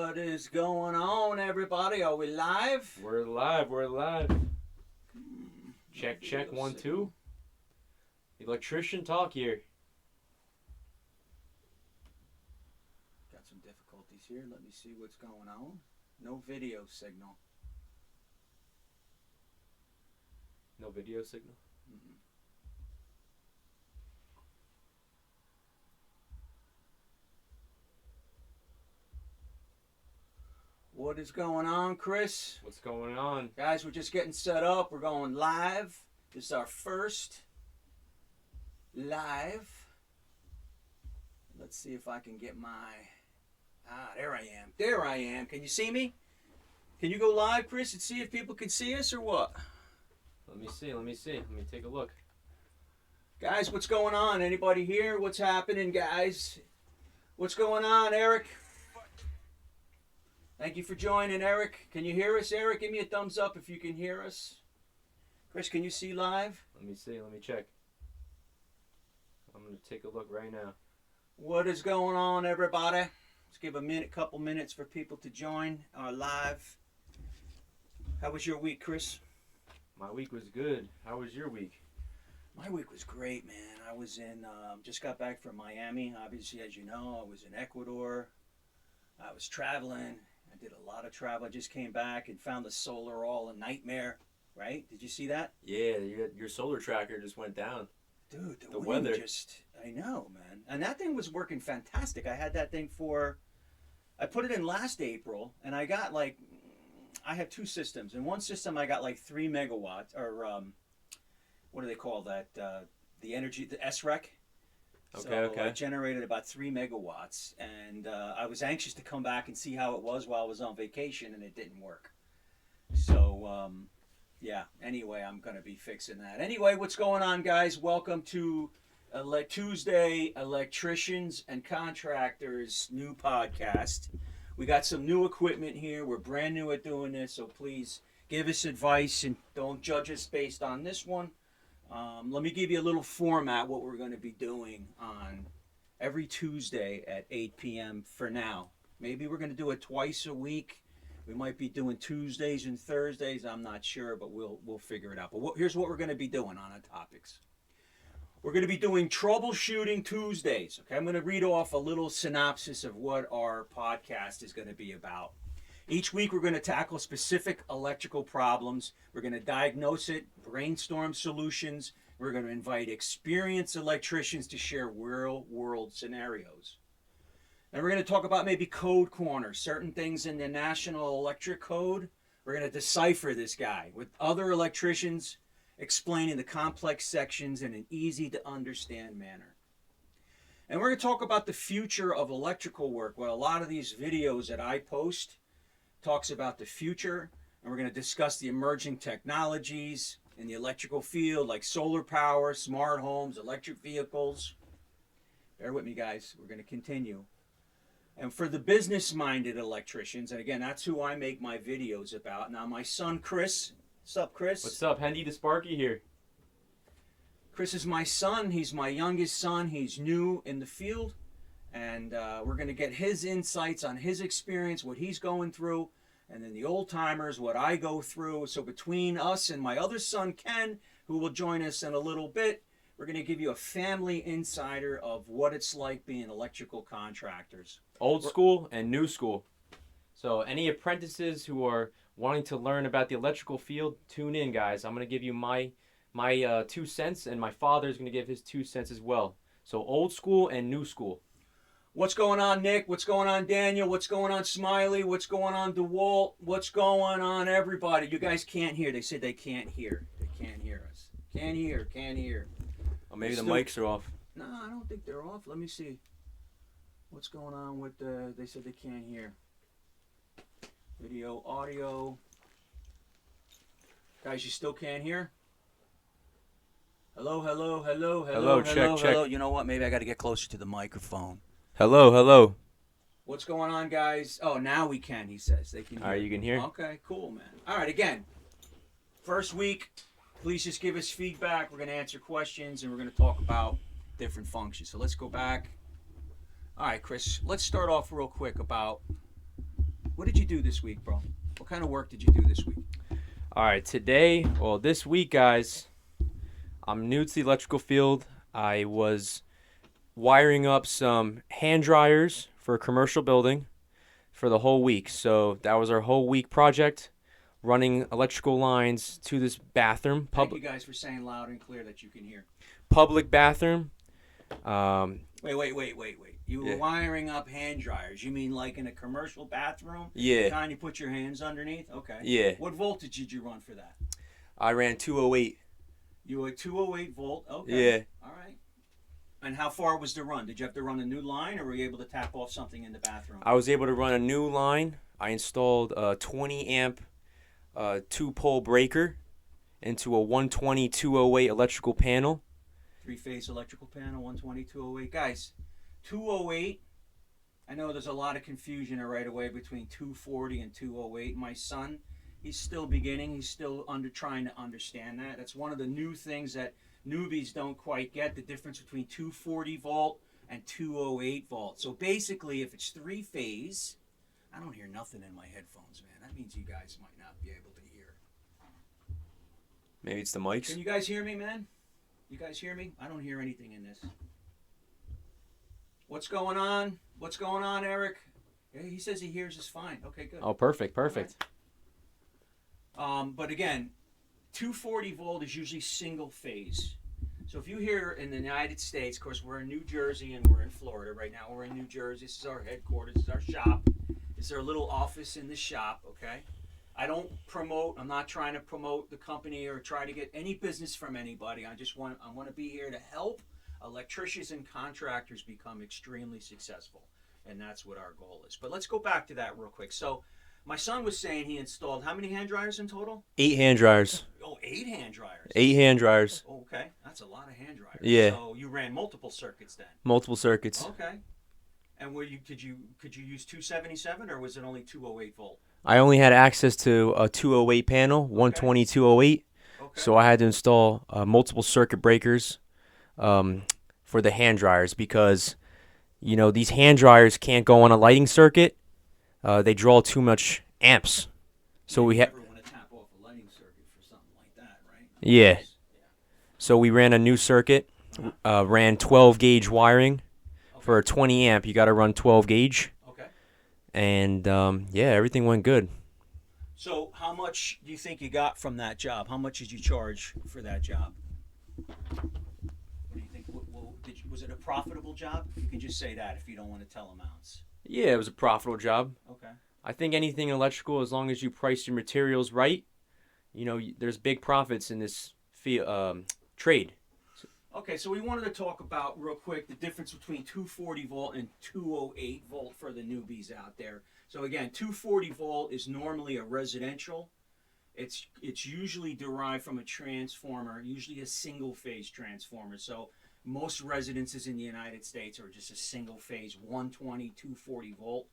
What is going on, everybody? Are we live? We're live. Check, 1, 2. Electrician talk here. Got some difficulties here. Let me see what's going on. No video signal. No video signal? Mm-mm. What is going on, Chris? What's going on? Guys, we're just getting set up. We're going live. This is our first live. Let's see if I can get my... there I am. Can you see me? Can you go live, Chris, and see if people can see us or what? Let me see. Let me take a look. Guys, what's going on? Anybody here? What's happening, guys? What's going on, Eric? Thank you for joining, Eric. Can you hear us, Eric? Give me a thumbs up if you can hear us. Chris, can you see live? Let me see. Let me check. I'm going to take a look right now. What is going on, everybody? Let's give a couple minutes for people to join our live. How was your week, Chris? My week was good. How was your week? My week was great, man. I was in, just got back from Miami. Obviously, as you know, I was in Ecuador. I was traveling. I did a lot of travel. I just came back and found the solar all a nightmare, right? Did you see that? Yeah, your solar tracker just went down. Dude, the wind weather. I know, man. And that thing was working fantastic. I had that thing I put it in last April, and I got I have two systems. In one system, I got 3 megawatts, or what do they call that? The energy, the SREC. Okay. I generated about 3 megawatts, and I was anxious to come back and see how it was while I was on vacation, and it didn't work. So, yeah, anyway, I'm going to be fixing that. Anyway, what's going on, guys? Welcome to Tuesday Electricians and Contractors new podcast. We got some new equipment here. We're brand new at doing this, so please give us advice and don't judge us based on this one. Let me give you a little format what we're going to be doing on every Tuesday at 8 p.m. for now. Maybe we're going to do it twice a week. We might be doing Tuesdays and Thursdays. I'm not sure, but we'll figure it out. But here's what we're going to be doing on our topics. We're going to be doing troubleshooting Tuesdays. Okay, I'm going to read off a little synopsis of what our podcast is going to be about. Each week, we're going to tackle specific electrical problems. We're going to diagnose it, brainstorm solutions. We're going to invite experienced electricians to share real-world scenarios. And we're going to talk about maybe code corners, certain things in the National Electric Code. We're going to decipher this guy with other electricians explaining the complex sections in an easy-to-understand manner. And we're going to talk about the future of electrical work. Well, a lot of these videos that I post talks about the future, and we're going to discuss the emerging technologies in the electrical field, like solar power, smart homes, electric vehicles. Bear with me, guys. We're going to continue. And for the business-minded electricians, and again, that's who I make my videos about. Now, my son, Chris. What's up, Chris? What's up? Handy to Sparky here. Chris is my son. He's my youngest son. He's new in the field. And we're going to get his insights on his experience, what he's going through, and then the old timers, what I go through. So between us and my other son, Ken, who will join us in a little bit, we're going to give you a family insider of what it's like being electrical contractors. Old school and new school. So any apprentices who are wanting to learn about the electrical field, tune in, guys. I'm going to give you my 2 cents, and my father is going to give his 2 cents as well. So old school and new school. What's going on, Nick? What's going on, Daniel? What's going on, Smiley? What's going on, DeWalt? What's going on, everybody? You guys can't hear. They said they can't hear. They can't hear us. Can't hear. Oh, maybe the mics are off. No, I don't think they're off. Let me see. What's going on with they said they can't hear. Video, audio. Guys, you still can't hear? Hello. Check. You know what? Maybe I got to get closer to the microphone. Hello. What's going on, guys? Oh, now we can, he says. They can hear. All right, you can hear? Okay, cool, man. All right, again, first week, please just give us feedback. We're going to answer questions, and we're going to talk about different functions. So let's go back. All right, Chris, let's start off real quick about What did you do this week, bro? What kind of work did you do this week? All right, this week, guys, I'm new to the electrical field. I was wiring up some hand dryers for a commercial building for the whole week. So that was our whole week project, running electrical lines to this bathroom. Thank you guys for saying loud and clear that you can hear. Public bathroom. Wait. You were wiring up hand dryers. You mean like in a commercial bathroom? Yeah. The kind you put your hands underneath? Okay. Yeah. What voltage did you run for that? I ran 208. You were 208 volt? Okay. Yeah. All right. And how far was the run? Did you have to run a new line, or were you able to tap off something in the bathroom? I was able to run a new line. I installed a 20 amp 2-pole breaker into a 120 208 electrical panel. 3-phase electrical panel, 120 208. Guys, 208, I know there's a lot of confusion right away between 240 and 208. My son, he's still beginning. He's still trying to understand that. That's one of the new things that newbies don't quite get, the difference between 240 volt and 208 volt. So basically, if it's 3-phase, I don't hear nothing in my headphones, man. That means you guys might not be able to hear. Maybe it's the mics. Can you guys hear me, man? You guys hear me? I don't hear anything in this. What's going on? What's going on, Eric? Yeah, he says he hears us fine. Okay, good. Oh, perfect. Right. But again, 240 volt is usually single phase. So if you hear in the United States, of course, we're in New Jersey and we're in Florida right now. We're in New Jersey. This is our headquarters. This is our shop. This is our little office in the shop, okay? I don't promote. I'm not trying to promote the company or try to get any business from anybody. I want to be here to help electricians and contractors become extremely successful. And that's what our goal is. But let's go back to that real quick. So my son was saying he installed how many hand dryers in total? 8 hand dryers. Oh, 8 hand dryers. 8 hand dryers. Oh, okay. That's a lot of hand dryers. Yeah. So you ran multiple circuits then? Multiple circuits. Okay. And could you use 277 or was it only 208 volt? I only had access to a 208 panel, 120 208. Okay. So I had to install multiple circuit breakers for the hand dryers because, you know, these hand dryers can't go on a lighting circuit. They draw too much amps. So we had. You never want to tap off a lighting circuit for something like that, right? Yeah. So we ran a new circuit, ran 12 gauge wiring. For a 20 amp, you got to run 12 gauge. Okay. And everything went good. So how much do you think you got from that job? How much did you charge for that job? What do you think? Was it a profitable job? You can just say that if you don't want to tell amounts. Yeah, it was a profitable job. Okay. I think anything electrical, as long as you price your materials right, you know, there's big profits in this trade. Okay, so we wanted to talk about real quick the difference between 240 volt and 208 volt for the newbies out there. So again, 240 volt is normally a residential. It's usually derived from a transformer, usually a single phase transformer. So most residences in the United States are just a single phase 120 240 volt.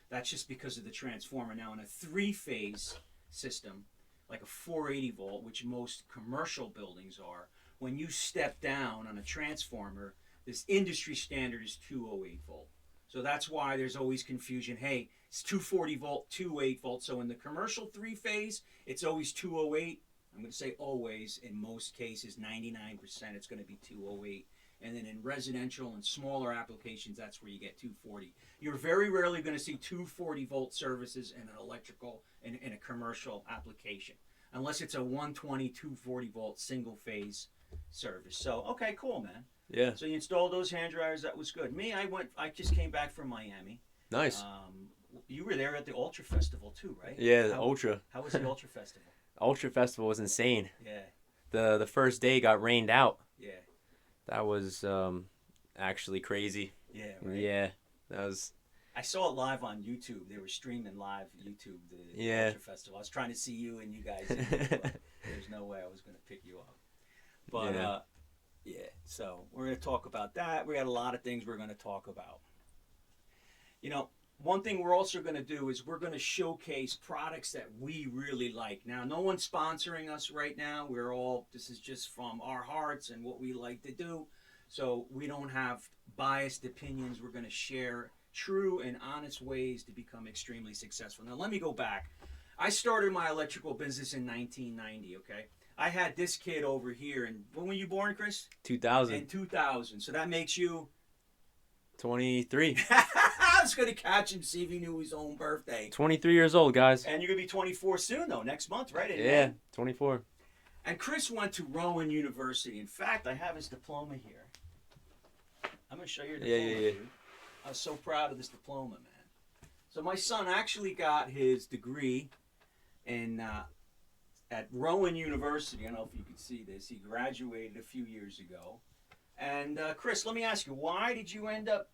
That's just because of the transformer. Now in a 3-phase system, like a 480 volt, which most commercial buildings are, when you step down on a transformer, this industry standard is 208 volt. So that's why there's always confusion. Hey, it's 240 volt, 208 volt. So in the commercial 3-phase, it's always 208. I'm going to say always. In most cases, 99%, it's going to be 208. And then in residential and smaller applications, that's where you get 240. You're very rarely going to see 240 volt services in an electrical, in a commercial application, unless it's a 120, 240 volt single phase service. So, okay, cool, man. Yeah. So you installed those hand dryers. That was good. Me, I just came back from Miami. Nice. You were there at the Ultra Festival too, right? Yeah, the Ultra. How was the Ultra Festival? Ultra Festival was insane. Yeah. The first day got rained out. Yeah. That was actually crazy. Yeah, right? Yeah. That was. I saw it live on YouTube. They were streaming live YouTube the Ultra Festival. I was trying to see you and you guys. There's no way I was going to pick you up. But so we're going to talk about that. We got a lot of things we're going to talk about. You know, one thing we're also going to do is we're going to showcase products that we really like. Now, no one's sponsoring us right now. This is just from our hearts and what we like to do. So we don't have biased opinions. We're going to share true and honest ways to become extremely successful. Now, let me go back. I started my electrical business in 1990, okay? I had this kid over here, and when were you born, Chris? 2000. In 2000. So that makes you 23. I was going to catch him, see if he knew his own birthday. 23 years old, guys. And you're going to be 24 soon, though, next month, right? Yeah, 24. And Chris went to Rowan University. In fact, I have his diploma here. I'm going to show you your diploma, Yeah. dude. I was so proud of this diploma, man. So my son actually got his degree in at Rowan University. I don't know if you can see this. He graduated a few years ago. And Chris, let me ask you, why did you end up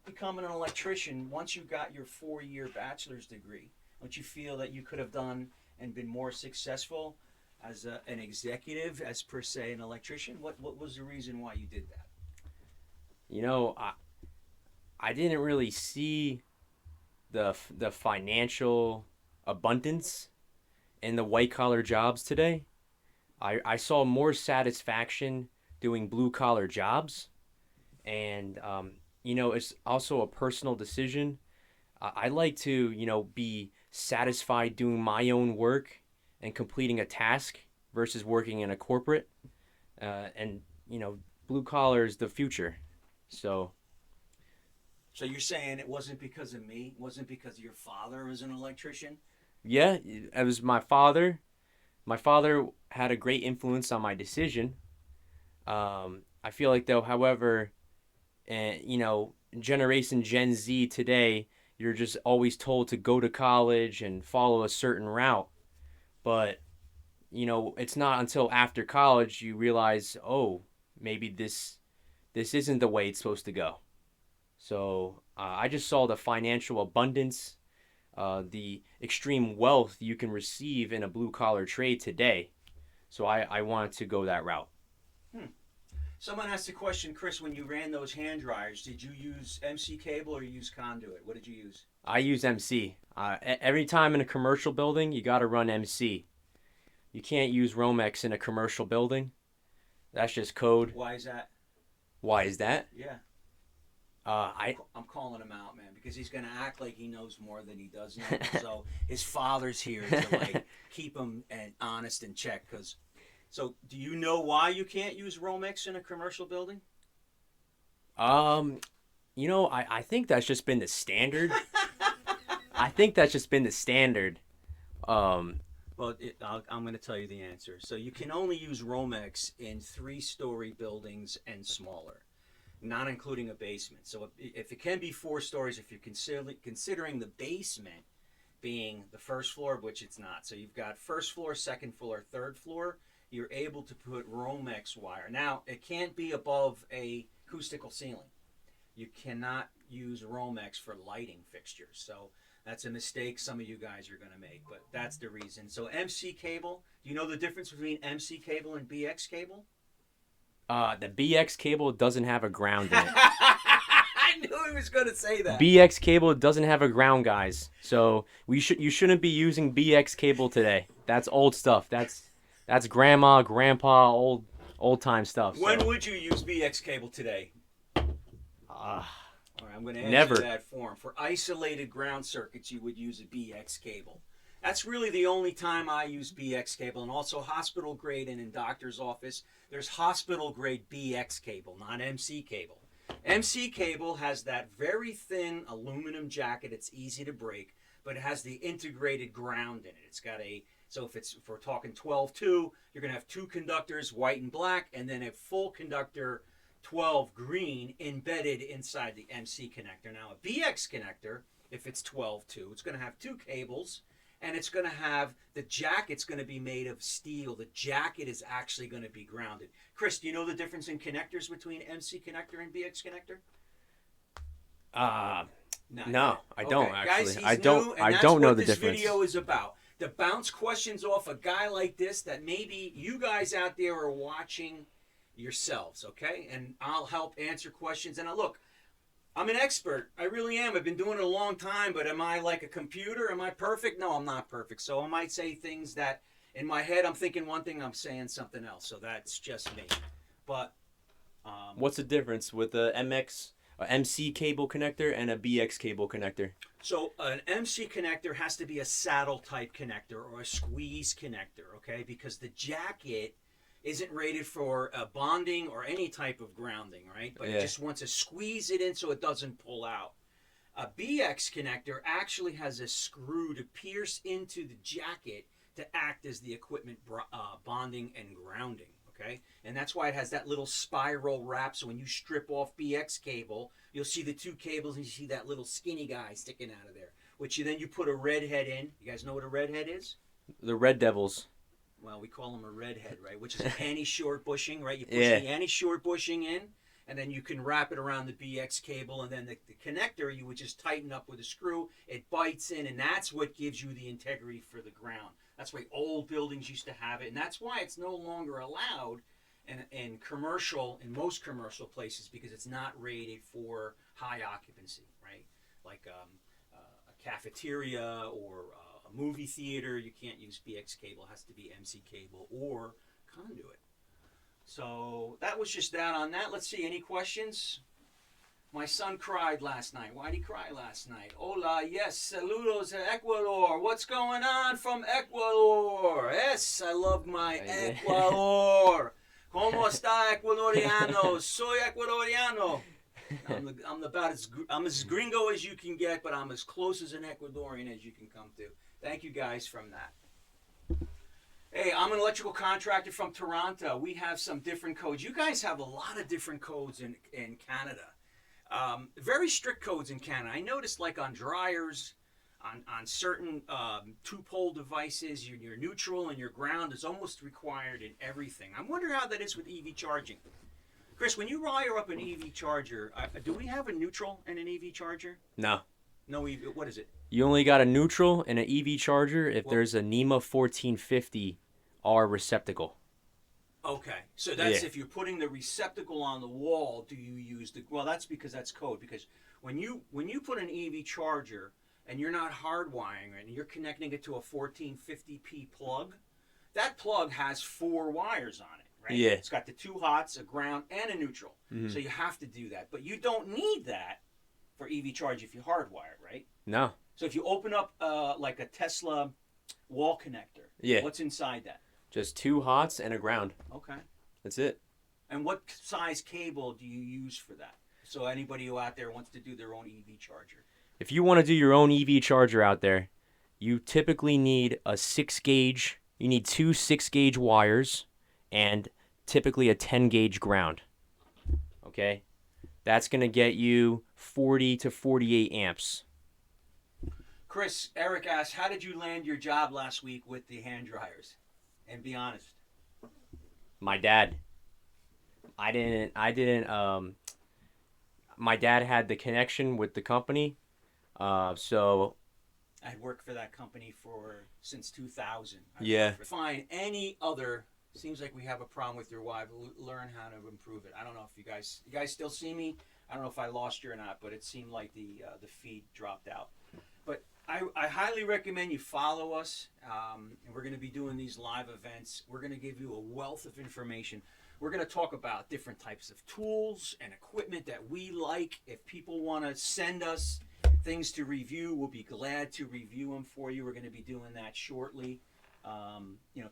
becoming an electrician once you got your 4-year bachelor's degree? Don't you feel that you could have done and been more successful as an executive, as per se an electrician? What was the reason why you did that? You know, I didn't really see the financial abundance in the white collar jobs today. I saw more satisfaction doing blue collar jobs, and you know, it's also a personal decision. I like to, you know, be satisfied doing my own work and completing a task versus working in a corporate. And you know, blue collar is the future. So you're saying it wasn't because of me? It wasn't because your father was an electrician? yeah, it was my father. My father had a great influence on my decision. I feel like though, however, you know, generation Gen Z today, you're just always told to go to college and follow a certain route. But, you know, it's not until after college you realize, oh, maybe this isn't the way it's supposed to go. So I just saw the financial abundance, the extreme wealth you can receive in a blue collar trade today. So I wanted to go that route. Someone asked the question, Chris, when you ran those hand dryers, did you use MC cable or use conduit? What did you use? I use MC. Every time in a commercial building, you got to run MC. You can't use Romex in a commercial building. That's just code. Why is that? Why is that? Yeah. I'm calling him out, man, because he's going to act like he knows more than he does know. So his father's here to like keep him honest and check. So do you know why you can't use Romex in a commercial building? You know, I think that's just been the standard. I think that's just been the standard. Well, I'm going to tell you the answer. So you can only use Romex in 3-story buildings and smaller, not including a basement. So if it can be 4 stories, if you're considering the basement being the first floor, which it's not. So you've got first floor, second floor, third floor. You're able to put Romex wire. Now, it can't be above a acoustical ceiling. You cannot use Romex for lighting fixtures. So that's a mistake some of you guys are going to make, but that's the reason. So MC cable, do you know the difference between MC cable and BX cable? The BX cable doesn't have a ground in it. I knew he was going to say that. BX cable doesn't have a ground, guys. So you shouldn't be using BX cable today. That's old stuff. That's grandma, grandpa, old time stuff. So. When would you use BX cable today? All right, I'm going to answer Never. that for him. For isolated ground circuits, you would use a BX cable. That's really the only time I use BX cable, and also hospital grade and in doctor's office, there's hospital grade BX cable, not MC cable. MC cable has that very thin aluminum jacket. It's easy to break, but it has the integrated ground in it. It's got so if we're talking 12-2, you're going to have 2 conductors, white and black, and then a full conductor 12 green embedded inside the MC connector. Now a BX connector, if it's 12-2, it's going to have 2 cables, and it's going to have the jacket's going to be made of steel. The jacket is actually going to be grounded. Chris, do you know the difference in connectors between MC connector and BX connector? No, I don't actually. Guys, I don't know the difference. That's what this video is about. To bounce questions off a guy like this that maybe you guys out there are watching yourselves, okay? And I'll help answer questions. And look, I'm an expert. I really am. I've been doing it a long time, but am I like a computer? Am I perfect? No, I'm not perfect. So I might say things that in my head I'm thinking one thing, I'm saying something else. So that's just me. But what's the difference with the MX a MC cable connector and a BX cable connector. So an MC connector has to be a saddle type connector or a squeeze connector, okay? Because the jacket isn't rated for bonding or any type of grounding, right? But it just wants to squeeze it in so it doesn't pull out. A BX connector actually has a screw to pierce into the jacket to act as the equipment bonding and grounding, okay? And that's why it has that little spiral wrap, so when you strip off BX cable, you'll see the two cables and you see that little skinny guy sticking out of there, which you put a red head in. You guys know what a red head is? The Red Devils. Well, we call them a red head, right? Which is an anti-short bushing, right? You push the anti-short bushing in, and then you can wrap it around the BX cable, and then the connector you would just tighten up with a screw. It bites in, and that's what gives you the integrity for the ground. That's why old buildings used to have it, and that's why it's no longer allowed in most commercial places, because it's not rated for high occupancy, right? Like a cafeteria or a movie theater, you can't use BX cable. It has to be MC cable or conduit. So that was just that on that. Let's see, any questions? My son cried last night. Why'd he cry last night? Hola, yes, saludos to Ecuador. What's going on from Ecuador? Yes, I love my Ecuador. ¿Cómo está Ecuadoriano? Soy Ecuadoriano. I'm as gringo as you can get, but I'm as close as an Ecuadorian as you can come to. Thank you guys from that. Hey, I'm an electrical contractor from Toronto. We have some different codes. You guys have a lot of different codes in Canada. Very strict codes in Canada. I noticed, like on dryers, on certain two-pole devices, your neutral and your ground is almost required in everything. I wonder how that is with EV charging. Chris, when you wire up an EV charger, do we have a neutral and an EV charger? No. No EV. What is it? You only got a neutral and an EV charger if there's a NEMA 1450R receptacle. Okay, so that's if you're putting the receptacle on the wall, do you use the... Well, that's because that's code. Because when you put an EV charger and you're not hardwiring it and you're connecting it to a 1450p plug, that plug has 4 wires on it, right? Yeah. It's got the 2 hots, a ground, and a neutral. Mm-hmm. So you have to do that. But you don't need that for EV charge if you hardwire it, right? No. So if you open up like a Tesla wall connector, what's inside that? Just 2 hots and a ground. Okay. That's it. And what size cable do you use for that? So anybody who out there wants to do their own EV charger. If you want to do your own EV charger out there, you typically need a 6-gauge. You need 2 6-gauge wires and typically a 10-gauge ground. Okay? That's going to get you 40 to 48 amps. Chris, Eric asked, how did you land your job last week with the hand dryers? And be honest. My dad. I didn't my dad had the connection with the company. So I had worked for that company since 2000. Yeah. Find any other. Seems like we have a problem with your wife. Learn how to improve it. I don't know if you guys still see me. I don't know if I lost you or not, but it seemed like the feed dropped out. But I highly recommend you follow us. And we're going to be doing these live events. We're going to give you a wealth of information. We're going to talk about different types of tools and equipment that we like. If people want to send us things to review, we'll be glad to review them for you. We're going to be doing that shortly.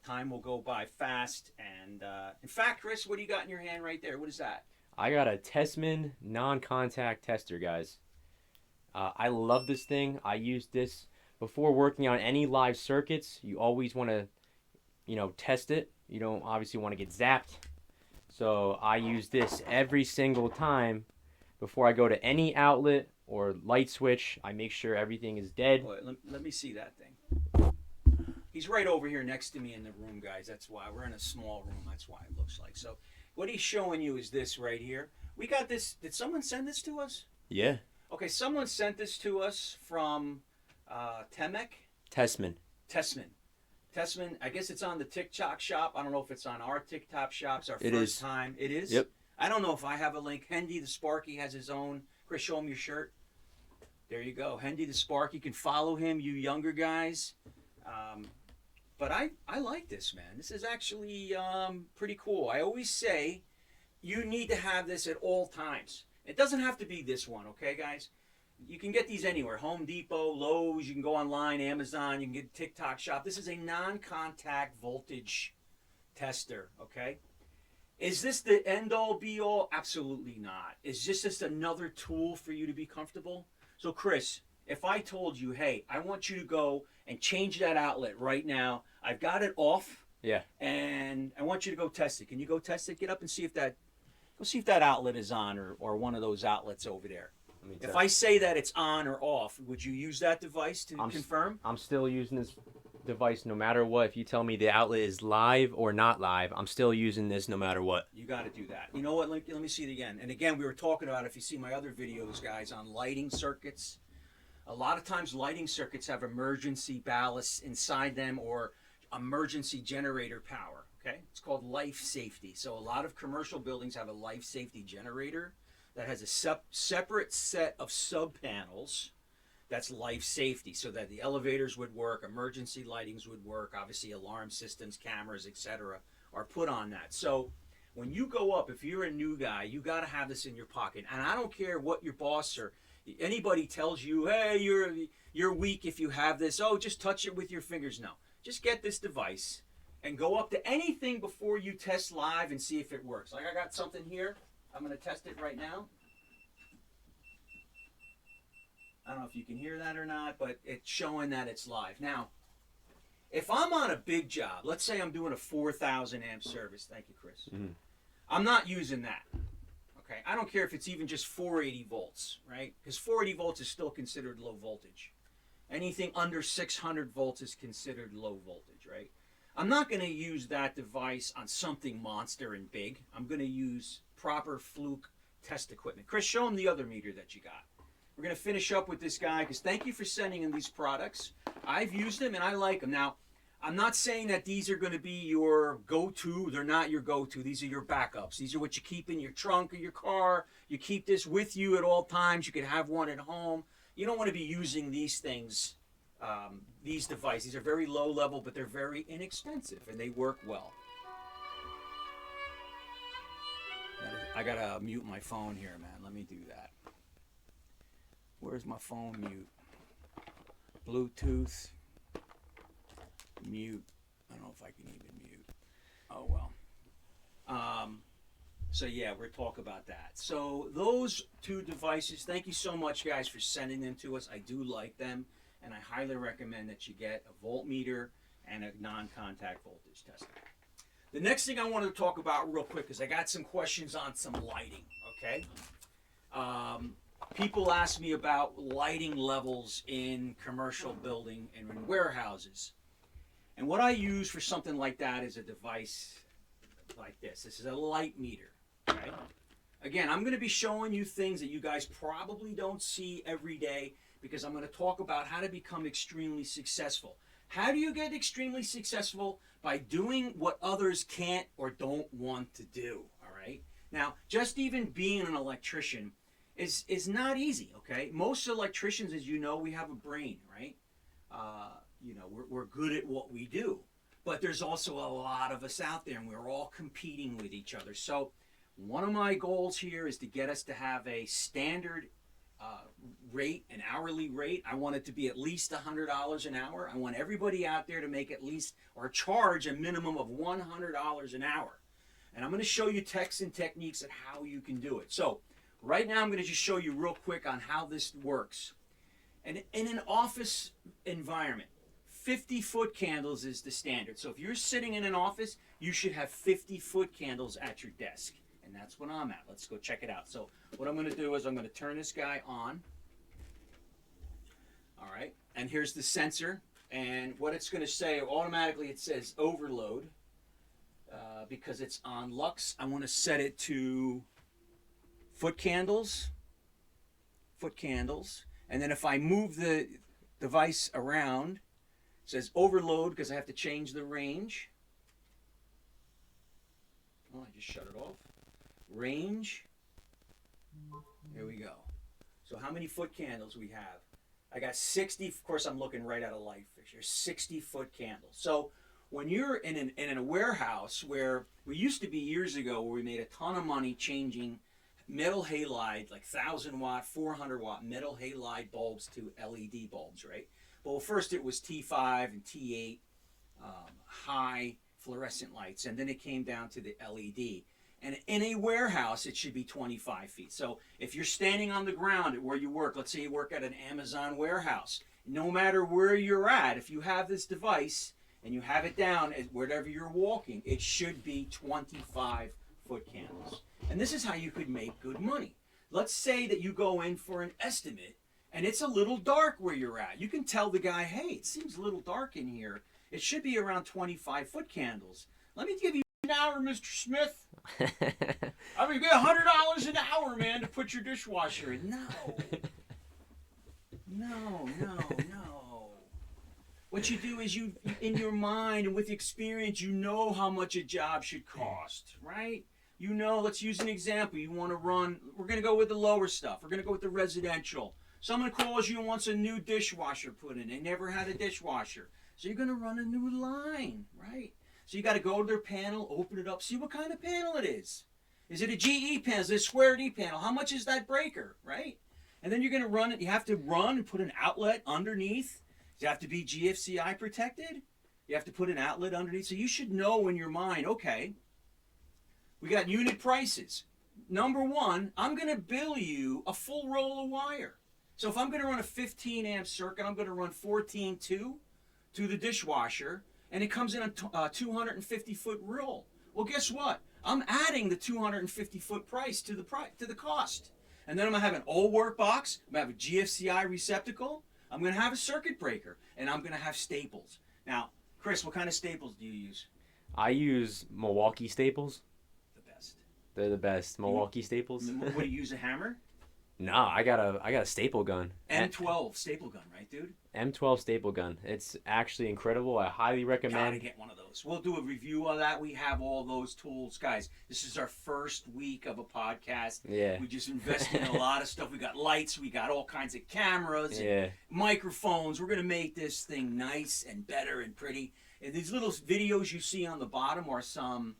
Time will go by fast. And in fact, Chris, what do you got in your hand right there? What is that? I got a Tessman non-contact tester, guys. I love this thing. I used this before working on any live circuits. You always want to, test it. You don't obviously want to get zapped. So I use this every single time before I go to any outlet or light switch. I make sure everything is dead. Boy, let me see that thing. He's right over here next to me in the room, guys. That's why. We're in a small room. That's why it looks like. So what he's showing you is this right here. We got this. Did someone send this to us? Yeah. Okay, someone sent this to us from Tessman. Tessman, I guess it's on the TikTok shop. I don't know if it's on our TikTok shops. Our it first is. time. It is? Yep. I don't know if I have a link. Hendy the Sparky has his own. Chris, show him your shirt. There you go. Hendy the Spark. You can follow him, you younger guys. But I like this, man. This is actually pretty cool. I always say you need to have this at all times. It doesn't have to be this one, okay, guys? You can get these anywhere. Home Depot, Lowe's, you can go online, Amazon, you can get TikTok shop. This is a non-contact voltage tester, okay? Is this the end-all, be-all? Absolutely not. Is this just another tool for you to be comfortable? So, Chris, if I told you, hey, I want you to go and change that outlet right now. I've got it off. Yeah. And I want you to go test it. Can you go test it? Get up and see if that outlet is on or one of those outlets over there. If I say that it's on or off, would you use that device to confirm? I'm still using this device no matter what. If you tell me the outlet is live or not live, I'm still using this no matter what. You got to do that. You know what? Let me see it again. And again, we were talking about, if you see my other videos, guys, on lighting circuits. A lot of times lighting circuits have emergency ballasts inside them or emergency generator power. Okay? It's called life safety. So a lot of commercial buildings have a life safety generator that has a separate set of sub-panels. That's life safety, so that the elevators would work, emergency lightings would work, obviously alarm systems, cameras, etc. are put on that. So when you go up, if you're a new guy, you got to have this in your pocket. And I don't care what your boss or anybody tells you, hey, you're weak if you have this. Oh, just touch it with your fingers. No, just get this device and go up to anything before you test live and see if it works. Like I got something here. I'm going to test it right now. I don't know if you can hear that or not, but it's showing that it's live. Now, if I'm on a big job, let's say I'm doing a 4,000 amp service. Thank you, Chris. Mm-hmm. I'm not using that. Okay, I don't care if it's even just 480 volts, right? Because 480 volts is still considered low voltage. Anything under 600 volts is considered low voltage, right? I'm not going to use that device on something monster and big. I'm going to use proper fluke test equipment. Chris, show them the other meter that you got. We're going to finish up with this guy because thank you for sending in these products. I've used them and I like them. Now, I'm not saying that these are going to be your go-to. They're not your go-to. These are your backups. These are what you keep in your trunk of your car. You keep this with you at all times. You can have one at home. You don't want to be using these things, these devices. These are very low level, but they're very inexpensive and they work well. I got to mute my phone here, man. Let me do that. Where's my phone mute? Bluetooth. Mute. I don't know if I can even mute. Oh, well. So, yeah, we're talking about that. So, those two devices, thank you so much, guys, for sending them to us. I do like them, and I highly recommend that you get a voltmeter and a non-contact voltage tester. The next thing I want to talk about real quick is I got some questions on some lighting, okay? People ask me about lighting levels in commercial building and in warehouses. And what I use for something like that is a device like this. This is a light meter, right? Again, I'm going to be showing you things that you guys probably don't see every day because I'm going to talk about how to become extremely successful. How do you get extremely successful? By doing what others can't or don't want to do, all right? Now, just even being an electrician is not easy, okay? Most electricians, as you know, we have a brain, right? You know, we're good at what we do. But there's also a lot of us out there, and we're all competing with each other. So one of my goals here is to get us to have a standard rate, an hourly rate. I want it to be at least $100 an hour. I want everybody out there to make at least, or charge a minimum of $100 an hour. And I'm going to show you techs and techniques at how you can do it. So right now I'm going to just show you real quick on how this works. And in an office environment, 50-foot candles is the standard. So if you're sitting in an office, you should have 50-foot candles at your desk. And that's what I'm at. Let's go check it out. So what I'm going to do is I'm going to turn this guy on. All right. And here's the sensor. And what it's going to say, automatically it says overload. Because it's on lux, I want to set it to foot candles. And then if I move the device around, it says overload because I have to change the range. Oh, I just shut it off. Range. Here we go. So how many foot candles we have? I got 60. Of course, I'm looking right at a light fixture. 60-foot candles. So when you're in a warehouse where we used to be years ago where we made a ton of money changing metal halide, like 1,000-watt, 400-watt metal halide bulbs to LED bulbs, right? Well, first it was T5 and T8 high fluorescent lights, and then it came down to the LED. And in a warehouse, it should be 25 feet. So if you're standing on the ground at where you work, let's say you work at an Amazon warehouse, no matter where you're at, if you have this device and you have it down at wherever you're walking, it should be 25-foot candles. And this is how you could make good money. Let's say that you go in for an estimate and it's a little dark where you're at. You can tell the guy, hey, it seems a little dark in here. It should be around 25-foot candles. Let me give you an hour, Mr. Smith. I mean, get $100 an hour, man, to put your dishwasher in. No. What you do is you, in your mind and with experience, you know how much a job should cost, right? You know, let's use an example. You want to run, we're going to go with the lower stuff. We're going to go with the residential. Someone calls you and wants a new dishwasher put in. They never had a dishwasher. So you're going to run a new line, right? So you got to go to their panel, open it up, see what kind of panel it is. Is it a GE panel? Is it a square D panel? How much is that breaker, right? And then you're going to run it. You have to run and put an outlet underneath. You have to be GFCI protected. You have to put an outlet underneath. So you should know in your mind, okay, we got unit prices. Number one, I'm going to bill you a full roll of wire. So if I'm going to run a 15 amp circuit, I'm going to run 14.2 to the dishwasher, and it comes in a 250-foot roll. Well, guess what? I'm adding the 250-foot price to the cost. And then I'm going to have an old work box. I'm going to have a GFCI receptacle. I'm going to have a circuit breaker. And I'm going to have staples. Now, Chris, what kind of staples do you use? I use Milwaukee staples. The best. They're the best. Milwaukee staples. What do you use, a hammer? No, I got a staple gun. M12 staple gun, right, dude? M12 staple gun. It's actually incredible. I highly recommend. Gotta get one of those. We'll do a review of that. We have all those tools, guys. This is our first week of a podcast. Yeah. We just invested in a lot of stuff. We got lights. We got all kinds of cameras. Yeah. And microphones. We're gonna make this thing nice and better and pretty. And these little videos you see on the bottom are some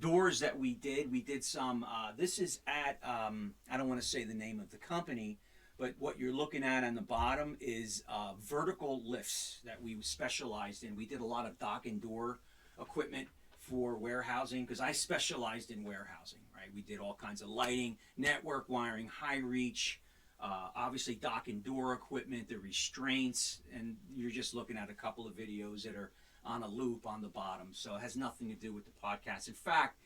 doors that we did. We did some. This is at. I don't want to say the name of the company. But what you're looking at on the bottom is vertical lifts that we specialized in. We did a lot of dock and door equipment for warehousing because I specialized in warehousing, right? We did all kinds of lighting, network wiring, high reach, obviously dock and door equipment, the restraints, and you're just looking at a couple of videos that are on a loop on the bottom. So it has nothing to do with the podcast. In fact,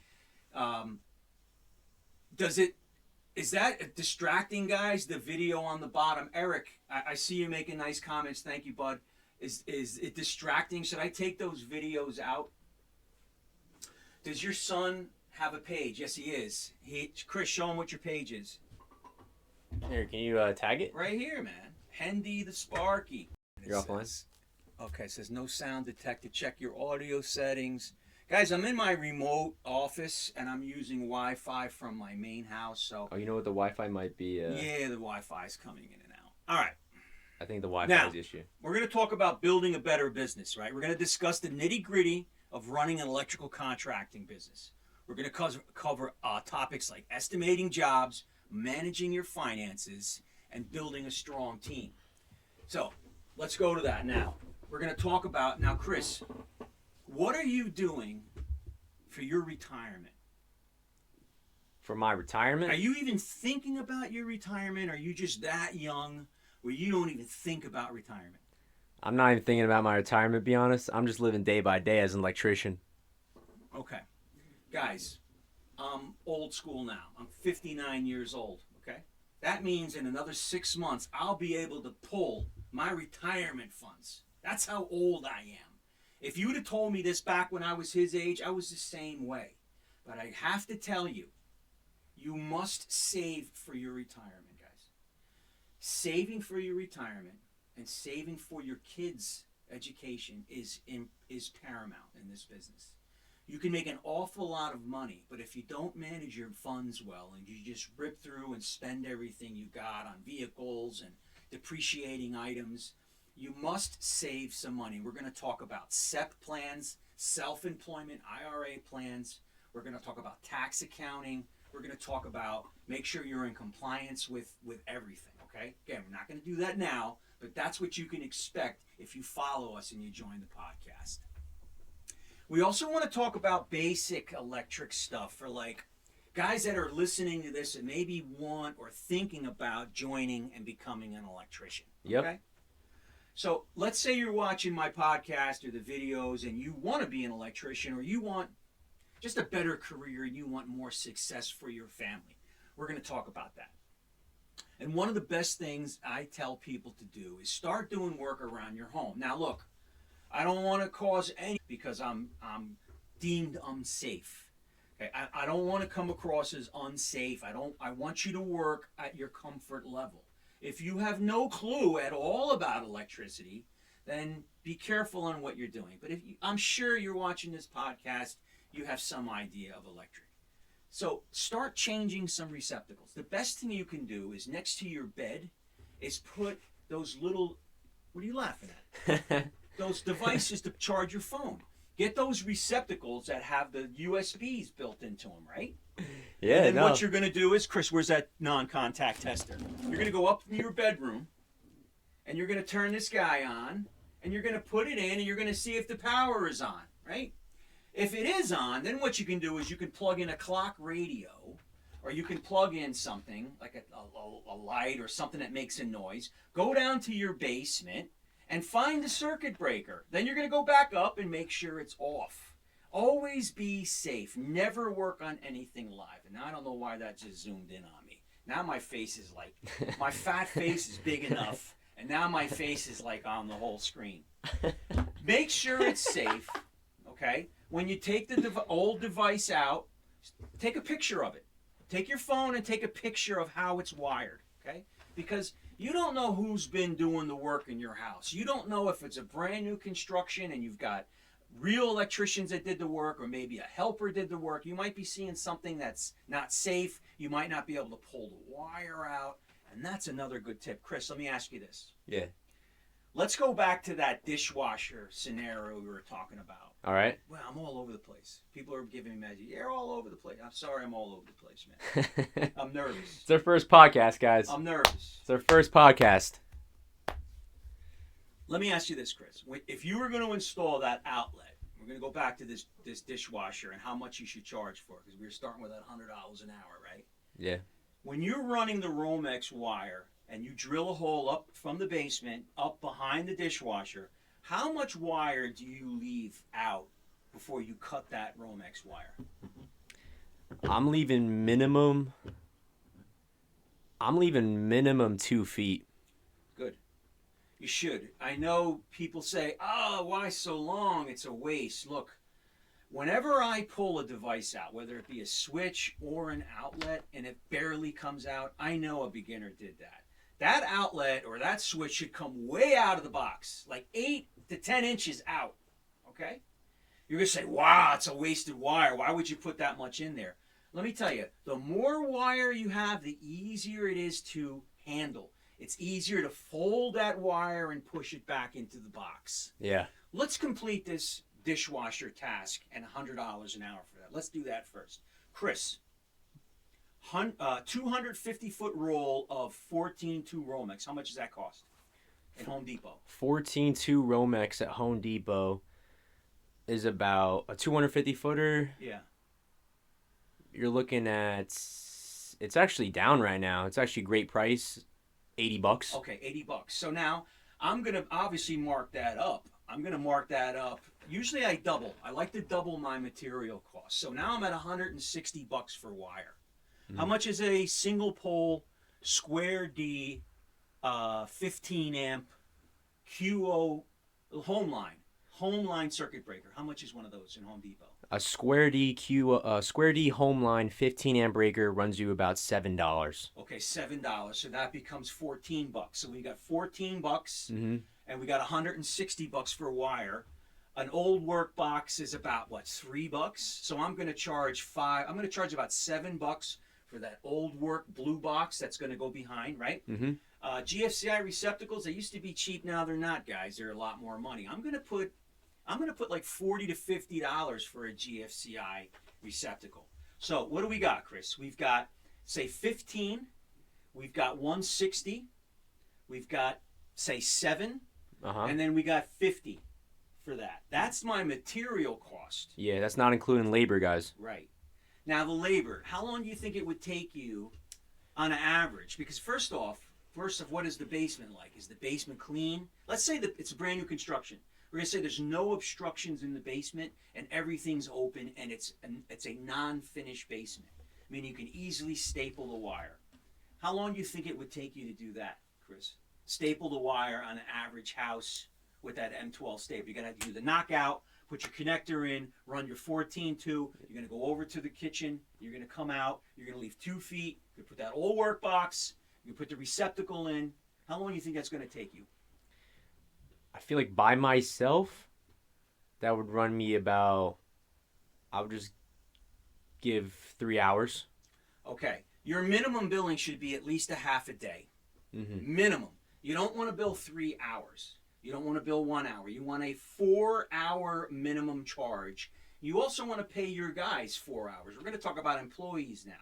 is that distracting, guys? The video on the bottom. Eric, I see you making nice comments. Thank you, bud. Is it distracting? Should I take those videos out? Does your son have a page? Yes, he is. Chris, show him what your page is. Here, can you tag it? Right here, man. Hendy the Sparky. You're offline? Okay, it says no sound detected. Check your audio settings. Guys, I'm in my remote office, and I'm using Wi-Fi from my main house. So. Oh, you know what? The Wi-Fi might be... Yeah, the Wi-Fi is coming in and out. All right. I think the Wi-Fi is the issue. We're going to talk about building a better business, right? We're going to discuss the nitty-gritty of running an electrical contracting business. We're going to cover topics like estimating jobs, managing your finances, and building a strong team. So, let's go to that now. We're going to talk about... Now, Chris... What are you doing for your retirement? For my retirement? Are you even thinking about your retirement? Or are you just that young where you don't even think about retirement? I'm not even thinking about my retirement, to be honest. I'm just living day by day as an electrician. Okay. Guys, I'm old school now. I'm 59 years old, okay? That means in another 6 months, I'll be able to pull my retirement funds. That's how old I am. If you would have told me this back when I was his age, I was the same way. But I have to tell you, you must save for your retirement, guys. Saving for your retirement and saving for your kids' education is paramount in this business. You can make an awful lot of money, but if you don't manage your funds well and you just rip through and spend everything you got on vehicles and depreciating items, you must save some money. We're going to talk about SEP plans, self-employment, IRA plans. We're going to talk about tax accounting. We're going to talk about make sure you're in compliance with everything, okay? Again, we're not going to do that now, but that's what you can expect if you follow us and you join the podcast. We also want to talk about basic electric stuff for like guys that are listening to this and maybe want or thinking about joining and becoming an electrician. Yep. Okay? So let's say you're watching my podcast or the videos and you want to be an electrician or you want just a better career and you want more success for your family. We're going to talk about that. And one of the best things I tell people to do is start doing work around your home. Now look, I don't want to cause any because I'm deemed unsafe. Okay? I don't want to come across as unsafe. I want you to work at your comfort level. If you have no clue at all about electricity, then be careful on what you're doing. But I'm sure you're watching this podcast, you have some idea of electric. So start changing some receptacles. The best thing you can do is next to your bed is put those little, what are you laughing at? Those devices to charge your phone. Get those receptacles that have the USBs built into them, right? Yeah, and then what you're going to do is, Chris, where's that non-contact tester? You're going to go up in your bedroom, and you're going to turn this guy on, and you're going to put it in, and you're going to see if the power is on, right? If it is on, then what you can do is you can plug in a clock radio, or you can plug in something, like a light or something that makes a noise. Go down to your basement, and find the circuit breaker. Then you're going to go back up and make sure it's off. Always be safe. Never work on anything live. And I don't know why that just zoomed in on me. Now my face is like, my fat face is big enough, and now my face is like on the whole screen. Make sure it's safe, okay? When you take the old device out, take a picture of it. Take your phone and take a picture of how it's wired, okay? Because you don't know who's been doing the work in your house. You don't know if it's a brand new construction and you've got real electricians that did the work, or maybe a helper did the work. You might be seeing something that's not safe. You might not be able to pull the wire out. And that's another good tip. Chris, let me ask you this. Yeah. Let's go back to that dishwasher scenario we were talking about. All right. Well, I'm all over the place. People are giving me messages. You're all over the place. I'm sorry, I'm all over the place, man. I'm nervous. It's our first podcast, guys. I'm nervous. It's our first podcast. Let me ask you this, Chris. If you were going to install that outlet, we're going to go back to this dishwasher and how much you should charge for it, because we were starting with that $100 an hour, right? Yeah. When you're running the Romex wire and you drill a hole up from the basement, up behind the dishwasher, how much wire do you leave out before you cut that Romex wire? I'm leaving minimum 2 feet. Good. You should. I know people say, oh, why so long? It's a waste. Look, whenever I pull a device out, whether it be a switch or an outlet, and it barely comes out, I know a beginner did that. That outlet or that switch should come way out of the box, like 8 to 10 inches out, okay? You're going to say, wow, it's a wasted wire. Why would you put that much in there? Let me tell you, the more wire you have, the easier it is to handle. It's easier to fold that wire and push it back into the box. Yeah. Let's complete this dishwasher task and $100 an hour for that. Let's do that first. Chris, 250-foot roll of 14.2 Romex. How much does that cost at Home Depot? 14.2 Romex at Home Depot is about a 250-footer. Yeah. You're looking at, it's actually down right now. It's actually a great price, $80. Okay, $80. So now I'm going to obviously mark that up. I'm going to mark that up. Usually I double. I like to double my material cost. So now I'm at $160 for wire. How much is a single pole square D 15 amp QO home line circuit breaker? How much is one of those in Home Depot? A square D home line 15 amp breaker runs you about $7. Okay, $7. So that becomes $14. So we got $14, Mm-hmm. and we got $160 for wire. An old work box is about what, $3? So I'm going to charge I'm going to charge about $7 for that old work blue box that's going to go behind, right? Mm-hmm. GFCI receptacles, they used to be cheap. Now they're not, guys. They're a lot more money. I'm going to put like $40 to $50 for a GFCI receptacle. So what do we got, Chris? We've got, say, 15. We've got 160. We've got, say, 7. Uh-huh. And then we got 50 for that. That's my material cost. Yeah, that's not including labor, guys. Right. Now, the labor. How long do you think it would take you on an average? Because first off, what is the basement like? Is the basement clean? Let's say that it's a brand new construction. We're going to say there's no obstructions in the basement and everything's open and it's a non-finished basement. I mean, you can easily staple the wire. How long do you think it would take you to do that, Chris? Staple the wire on an average house with that M12 staple. You're going to have to do the knockout, put your connector in, run your 14-2. You're going to go over to the kitchen. You're going to come out. You're going to leave 2 feet. You put that old workbox. You put the receptacle in. How long do you think that's going to take you? I feel like by myself, that would run me about, I would just give 3 hours. Okay. Your minimum billing should be at least a half a day. Mm-hmm. Minimum. You don't want to bill 3 hours. You don't want to bill 1 hour. You want a 4-hour minimum charge. You also want to pay your guys 4 hours. We're going to talk about employees now.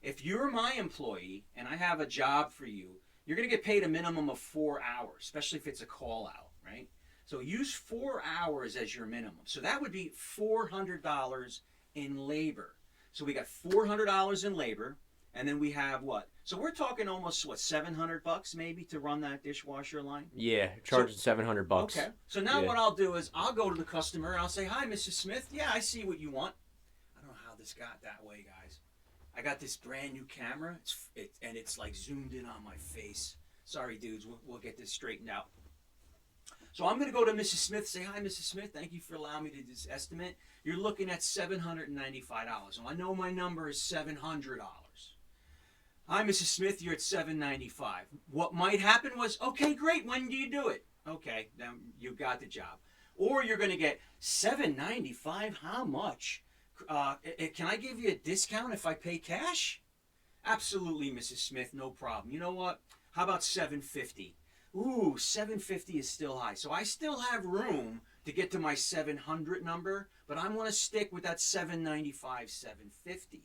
If you're my employee and I have a job for you, you're going to get paid a minimum of 4 hours, especially if it's a call out, right? So use 4 hours as your minimum. So that would be $400 in labor. So we got $400 in labor, and then we have what? So we're talking almost, what, $700 maybe to run that dishwasher line? Yeah, charging $700. Okay. So now what I'll do is I'll go to the customer and I'll say, "Hi, Mrs. Smith. Yeah, I see what you want." I don't know how this got that way, guys. I got this brand new camera, and it's like zoomed in on my face. Sorry, dudes. We'll get this straightened out. So I'm going to go to Mrs. Smith, say, "Hi, Mrs. Smith. Thank you for allowing me to do this estimate. You're looking at $795. So I know my number is $700. Hi, Mrs. Smith. You're at $795. What might happen was, okay, great. When do you do it? Okay, then you got the job. Or you're going to get $795. How much? Can I give you a discount if I pay cash? Absolutely, Mrs. Smith. No problem. You know what? How about $750? Ooh, $750 is still high. So I still have room to get to my $700 number, but I'm going to stick with that $795, $750.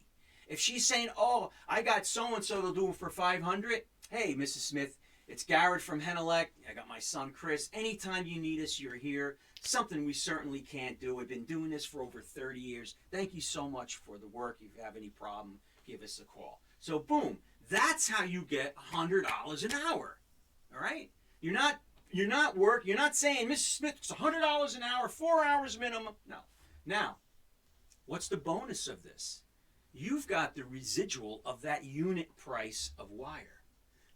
If she's saying, "Oh, I got so-and-so to do it for $500, hey, Mrs. Smith, it's Garrett from Henelec. I got my son, Chris. Anytime you need us, you're here. Something we certainly can't do. We've been doing this for over 30 years. Thank you so much for the work. If you have any problem, give us a call." So, boom. That's how you get $100 an hour. All right? You're not saying, "Mrs. Smith, it's $100 an hour, 4 hours minimum." No. Now, what's the bonus of this? You've got the residual of that unit price of wire.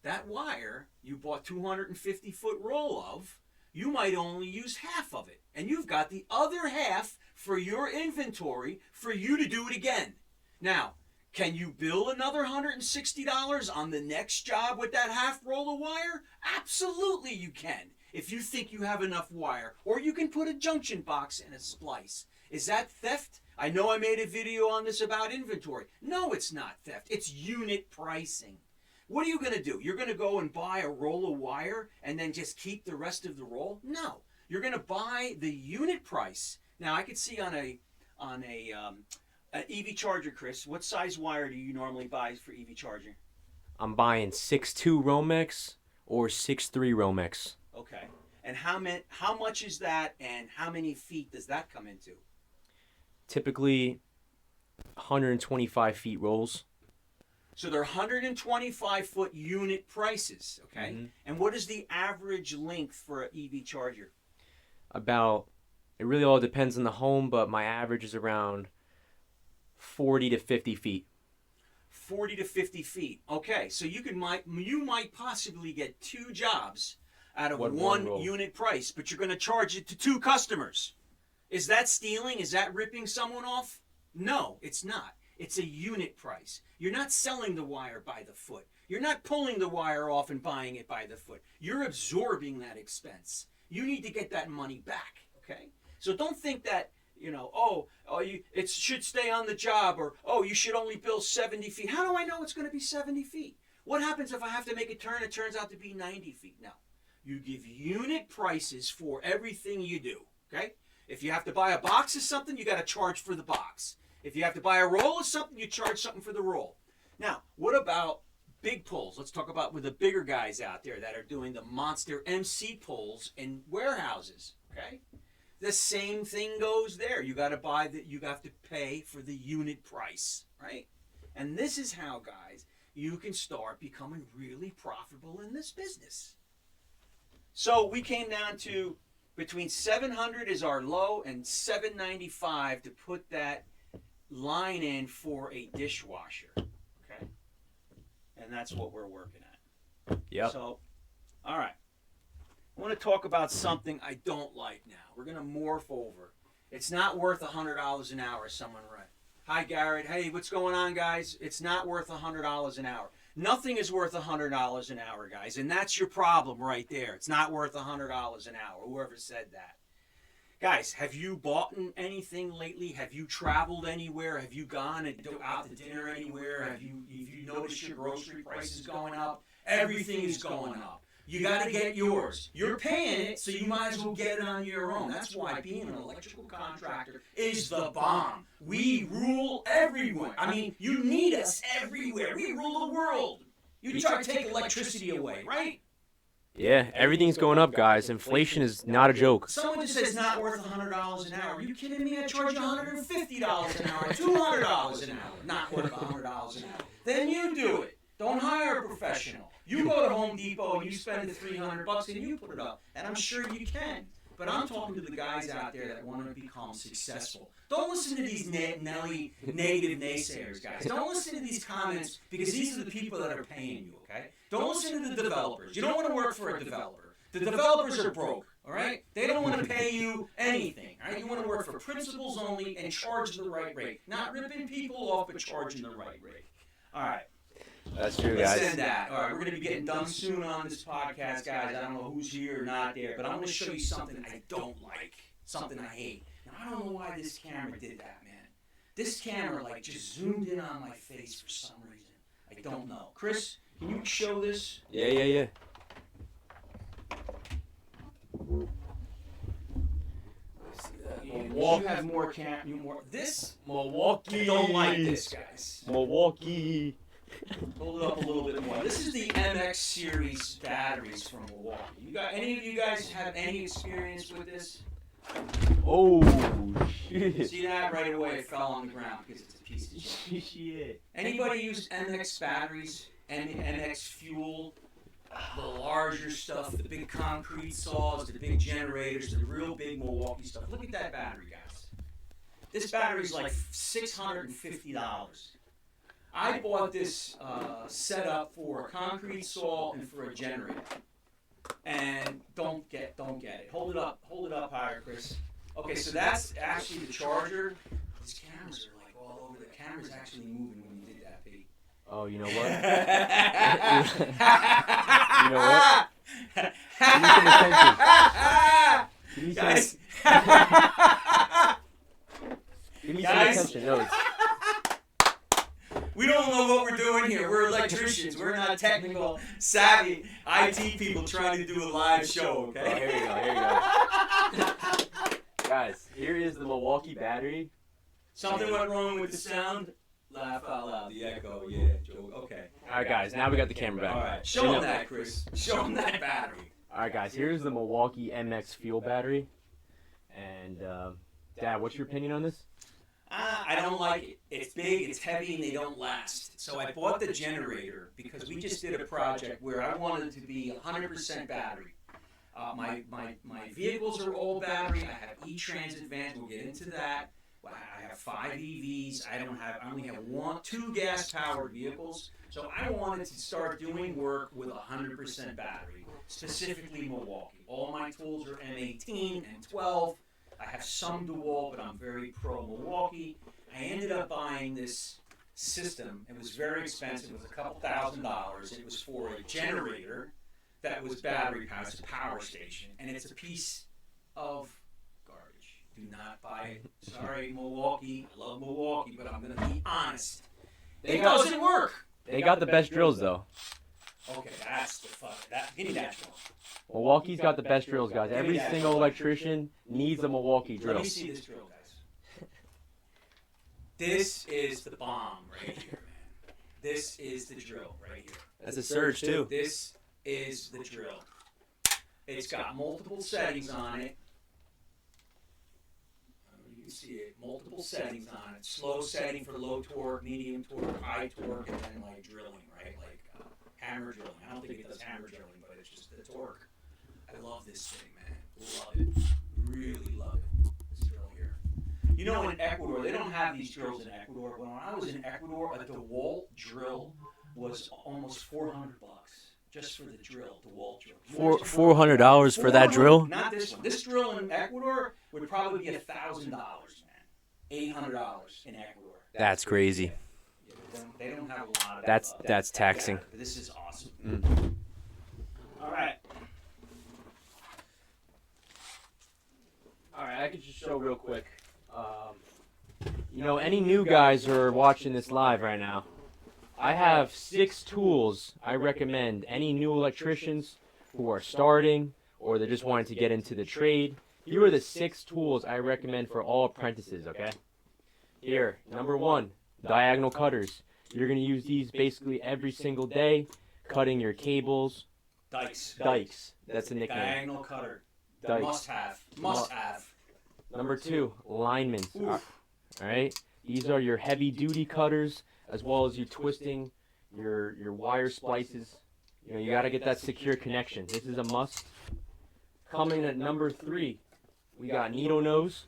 That wire you bought 250-foot roll of, you might only use half of it. And you've got the other half for your inventory for you to do it again. Now, can you bill another $160 on the next job with that half roll of wire? Absolutely you can, if you think you have enough wire. Or you can put a junction box and a splice. Is that theft? I know I made a video on this about inventory. No, it's not theft. It's unit pricing. What are you going to do? You're going to go and buy a roll of wire and then just keep the rest of the roll? No. You're going to buy the unit price. Now, I could see on an EV charger, Chris, what size wire do you normally buy for EV charger? I'm buying 6'2" Romex or 6'3" Romex. Okay. And how much is that, and how many feet does that come into? Typically 125 feet rolls. So they're 125-foot unit prices, okay? Mm-hmm. And what is the average length for an EV charger? It really all depends on the home, but my average is around 40 to 50 feet. 40 to 50 feet. Okay, so you might possibly get 2 jobs out of one unit price, but you're going to charge it to 2 customers. Is that stealing? Is that ripping someone off? No, it's not. It's a unit price. You're not selling the wire by the foot. You're not pulling the wire off and buying it by the foot. You're absorbing that expense. You need to get that money back, okay? So don't think that, it should stay on the job, or, you should only bill 70 feet. How do I know it's going to be 70 feet? What happens if I have to make a turn, it turns out to be 90 feet? No. You give unit prices for everything you do, okay? If you have to buy a box of something, you got to charge for the box. If you have to buy a roll of something, you charge something for the roll. Now, what about big pulls? Let's talk about with the bigger guys out there that are doing the monster MC pulls in warehouses. Okay, the same thing goes there. You got to buy that. You have to pay for the unit price, right? And this is how, guys, you can start becoming really profitable in this business. So we came down to between 700 is our low and 795 to put that line in for a dishwasher. Okay, and that's what we're working at. Yep. So, all right. I want to talk about something I don't like now. We're going to morph over. It's not worth $100 an hour, someone write. Hi, Garrett. Hey, what's going on, guys? It's not worth $100 an hour. Nothing is worth $100 an hour, guys, and that's your problem right there. It's not worth $100 an hour, whoever said that. Guys, have you bought anything lately? Have you traveled anywhere? Have you gone out to dinner anywhere? Have you noticed your grocery prices going up? Everything is going up. You got to get yours. You're paying it, so you might as well get it on your own. That's why being an electrical contractor is the bomb. We rule everywhere. I mean, you need us everywhere. We rule the world. You try to take electricity away, right? Yeah, everything's going up, guys. Inflation is not a joke. Someone just says it's not worth $100 an hour. Are you kidding me? I charge you $150 an hour, $200 an hour. Not worth $100 an hour. Then you do it. Don't hire a professional. You go to Home Depot and you spend the $300 and you put it up. And I'm sure you can. But I'm talking to the guys out there that want to become successful. Don't listen to these negative naysayers, guys. Don't listen to these comments because these are the people that are paying you, okay? Don't listen to the developers. You don't want to work for a developer. The developers are broke, all right? They don't want to pay you anything, all right? You want to work for principals only and charge the right rate. Not ripping people off, but charging the right rate. All right. That's true, Let's guys. end that. All right, we're going to be getting done soon on this podcast, guys. I don't know who's here or not there, but I'm going to show you something I don't like, something I hate. Now, I don't know why this camera did that, man. This camera, like, just zoomed in on my face for some reason. I don't know. Chris, can you show this? Yeah. You have more This Milwaukee. Don't like this, guys. Milwaukee. Hold it up a little bit more. This is the MX series batteries from Milwaukee. Any of you guys have any experience with this? Oh, shit. See that right away? It fell on the ground because it's a piece of shit. Shit. Anybody use MX batteries and MX fuel? The larger stuff, the big concrete saws, the big generators, the real big Milwaukee stuff. Look at that battery, guys. This battery's like $650. I bought this setup for a concrete saw and for a generator. And don't get it. Hold it up higher, Chris. Okay, so that's actually the charger. These cameras are like all over. The camera's actually moving when you did that, Pete. Oh, you know what? You know what? Give me some attention. Give me Guys. Give me Guys. some attention. No, it's... We don't know what we're doing here. We're electricians. We're not technical, savvy IT people trying to do a live show, okay? Oh, here we go. Guys, here is the Milwaukee battery. Something went wrong with the sound? Laugh out loud. The echo, yeah, Joe. Okay. All right, guys, now we got the camera back. All right. Show them that, Chris. Show them that battery. All right, guys, here's the Milwaukee MX fuel battery. And, Dad, what's your opinion on this? I don't like it. It's big, it's heavy, and they don't last. So I bought the generator because we just did a project where I wanted it to be 100% battery. My vehicles are all battery. I have E-Transit vans. We'll get into that. I have 5 EVs. I only have 2 gas-powered vehicles. So I wanted to start doing work with 100% battery, specifically Milwaukee. All my tools are M18 and 12. I have some DeWalt, but I'm very pro Milwaukee. I ended up buying this system. It was very expensive. It was a couple $1,000s. It was for a generator that was battery powered. It's a power station, and it's a piece of garbage. Do not buy it. Sorry, Milwaukee. I love Milwaukee, but I'm going to be honest. It doesn't work. They got the best drills, though. Okay, that's the fuck. Give me that drill. Milwaukee's got the best drills, guys. Every single electrician needs a Milwaukee drill. Let me see this drill, guys. This is the bomb right here, man. This is the drill right here. That's a surge too. This is the drill. It's got multiple settings on it. You can see it. Multiple settings on it. Slow setting for low torque, medium torque, high torque, and then like drilling, right? Like hammer drilling. I don't think it does hammer drilling, but it's just the torque. I love this thing, man. Love it. Really love it. This drill here. You know, in Ecuador, they don't have these drills in Ecuador. When I was in Ecuador, a DeWalt drill was almost $400 just for the drill, DeWalt drill. $400 for that drill? Not this one. This drill in Ecuador would probably be $1,000, man. $800 in Ecuador. That's crazy. Yeah, they don't have a lot of That's taxing. but this is awesome. Mm. All right. All right, I could just show real quick. You know, any new guys who are watching this live right now, I have 6 tools I recommend any new electricians who are starting or they're just wanting to get into the trade. Here are the 6 tools I recommend for all apprentices, okay? Here, number 1, diagonal cutters. You're going to use these basically every single day, cutting your cables. Dikes. That's a nickname. Diagonal cutter. Dikes. Must have. Number 2, linemen. All right? These are your heavy-duty cutters, as well as you twisting your wire splices. You know, you got to get that secure connection. This is a must. Coming at number 3, we got needle nose.